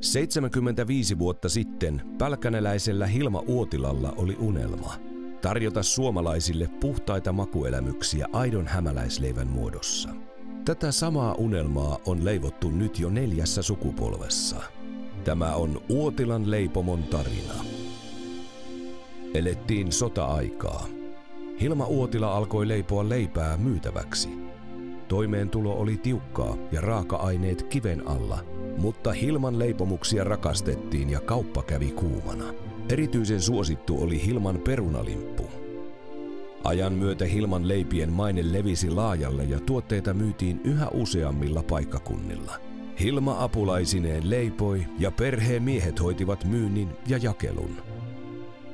75 vuotta sitten pälkäneläisellä Hilma Uotilalla oli unelma tarjota suomalaisille puhtaita makuelämyksiä aidon hämäläisleivän muodossa. Tätä samaa unelmaa on leivottu nyt jo 4 sukupolvessa. Tämä on Uotilan leipomon tarina. Elettiin sota-aikaa. Hilma Uotila alkoi leipoa leipää myytäväksi. Toimeentulo oli tiukkaa ja raaka-aineet kiven alla, mutta Hilman leipomuksia rakastettiin ja kauppa kävi kuumana. Erityisen suosittu oli Hilman perunalimppu. Ajan myötä Hilman leipien maine levisi laajalle ja tuotteita myytiin yhä useammilla paikkakunnilla. Hilma apulaisineen leipoi ja perheen miehet hoitivat myynnin ja jakelun.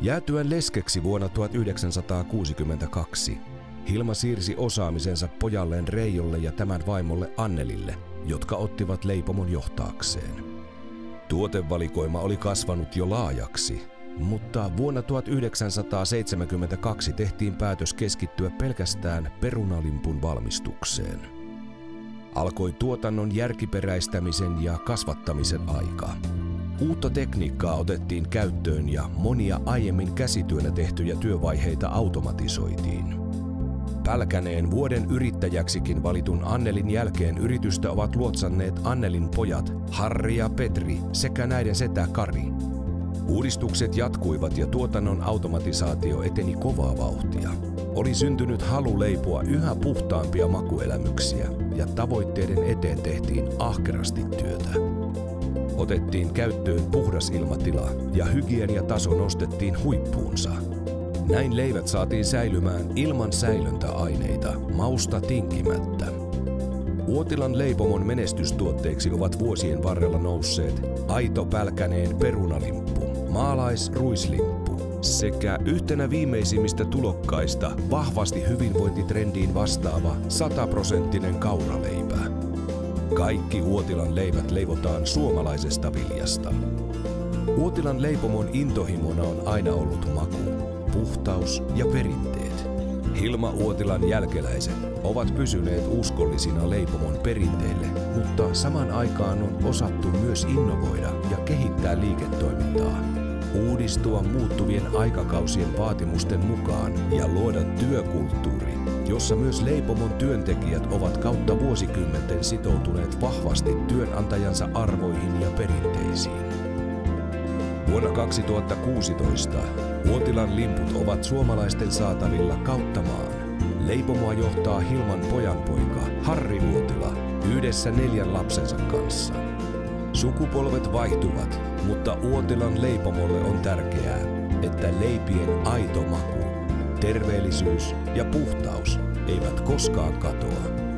Jäätyään leskeksi vuonna 1962 Hilma siirsi osaamisensa pojalleen Reijolle ja tämän vaimolle Annelille, jotka ottivat leipomon johtaakseen. Tuotevalikoima oli kasvanut jo laajaksi, mutta vuonna 1972 tehtiin päätös keskittyä pelkästään perunalimpun valmistukseen. Alkoi tuotannon järkiperäistämisen ja kasvattamisen aika. Uutta tekniikkaa otettiin käyttöön ja monia aiemmin käsityönä tehtyjä työvaiheita automatisoitiin. Pälkäneen vuoden yrittäjäksikin valitun Annelin jälkeen yritystä ovat luotsanneet Annelin pojat Harri ja Petri sekä näiden setä Kari. Uudistukset jatkuivat ja tuotannon automatisaatio eteni kovaa vauhtia. Oli syntynyt halu leipoa yhä puhtaampia makuelämyksiä ja tavoitteiden eteen tehtiin ahkerasti työtä. Otettiin käyttöön puhdas ilmatila ja hygieniataso nostettiin huippuunsa. Näin leivät saatiin säilymään ilman säilöntäaineita, mausta tinkimättä. Uotilan leipomon menestystuotteiksi ovat vuosien varrella nousseet aito pälkäneen perunalimppu, maalaisruislimppu sekä yhtenä viimeisimmistä tulokkaista vahvasti hyvinvointitrendiin vastaava 100% kauraleipä. Kaikki Uotilan leivät leivotaan suomalaisesta viljasta. Uotilan leipomon intohimona on aina ollut maku, puhtaus ja perinteet. Hilma Uotilan jälkeläiset ovat pysyneet uskollisina leipomon perinteille, mutta saman aikaan on osattu myös innovoida ja kehittää liiketoimintaa, uudistua muuttuvien aikakausien vaatimusten mukaan ja luoda työkulttuuri, jossa myös leipomon työntekijät ovat kautta vuosikymmenten sitoutuneet vahvasti työnantajansa arvoihin ja perinteisiin. Vuonna 2016 Uotilan limput ovat suomalaisten saatavilla kautta maan. Leipomoa johtaa Hilman pojanpoika Harri Uotila yhdessä 4 lapsensa kanssa. Sukupolvet vaihtuvat, mutta Uotilan leipomolle on tärkeää, että leipien aito maku, terveellisyys ja puhtaus eivät koskaan katoa.